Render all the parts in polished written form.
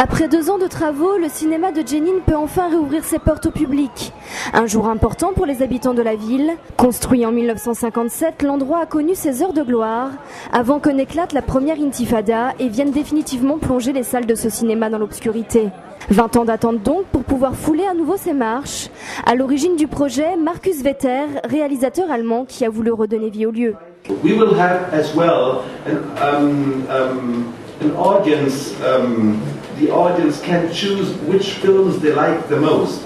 Après 2 ans de travaux, le cinéma de Jenin peut enfin réouvrir ses portes au public. Un jour important pour les habitants de la ville. Construit en 1957, l'endroit a connu ses heures de gloire, avant que n'éclate la première intifada et vienne définitivement plonger les salles de ce cinéma dans l'obscurité. 20 ans d'attente donc pour pouvoir fouler à nouveau ses marches. À l'origine du projet, Markus Vetter, réalisateur allemand qui a voulu redonner vie au lieu. We will have as well an audience. The audience can choose which films they like the most.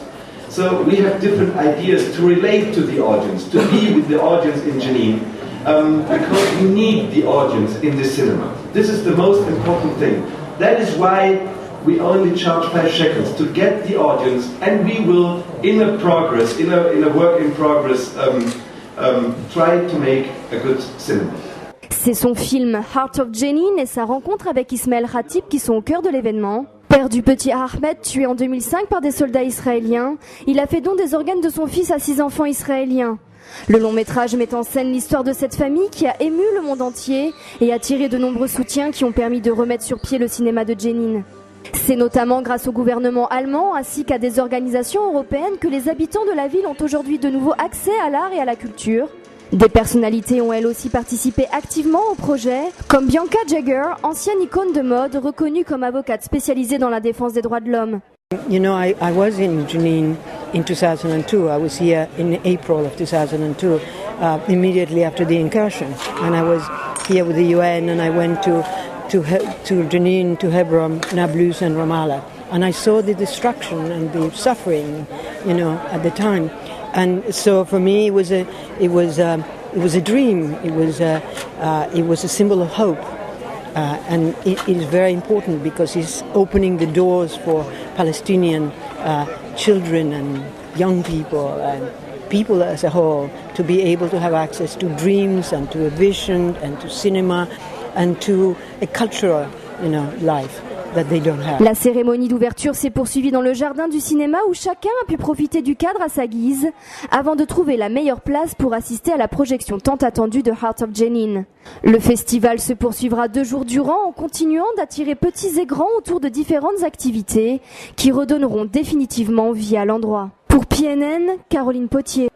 So we have different ideas to relate to the audience, to be with the audience in Jenin, because we need the audience in the cinema. This is the most important thing. That is why we only charge 5 shekels to get the audience, and we will, in a work in progress, try to make a good cinema. C'est son film Heart of Jenin et sa rencontre avec Ismaël Khatib qui sont au cœur de l'événement. Père du petit Ahmed, tué en 2005 par des soldats israéliens, il a fait don des organes de son fils à 6 enfants israéliens. Le long métrage met en scène l'histoire de cette famille qui a ému le monde entier et attiré de nombreux soutiens qui ont permis de remettre sur pied le cinéma de Jenin. C'est notamment grâce au gouvernement allemand ainsi qu'à des organisations européennes que les habitants de la ville ont aujourd'hui de nouveau accès à l'art et à la culture. Des personnalités ont elles aussi participé activement au projet, comme Bianca Jagger, ancienne icône de mode reconnue comme avocate spécialisée dans la défense des droits de l'homme. You know, I was in Jenin in 2002. I was here in April of 2002, immediately after the incursion. And I was here with the UN and I went to Jenin, to Hebron, Nablus and Ramallah. And I saw the destruction and the suffering, you know, at the time. And so for me, it was a dream. It was a symbol of hope, and it is very important because it's opening the doors for Palestinian children and young people and people as a whole to be able to have access to dreams and to a vision and to cinema and to a cultural, you know, life. La cérémonie d'ouverture s'est poursuivie dans le jardin du cinéma où chacun a pu profiter du cadre à sa guise avant de trouver la meilleure place pour assister à la projection tant attendue de Heart of Jenin. Le festival se poursuivra 2 jours durant en continuant d'attirer petits et grands autour de différentes activités qui redonneront définitivement vie à l'endroit. Pour PNN, Caroline Potier.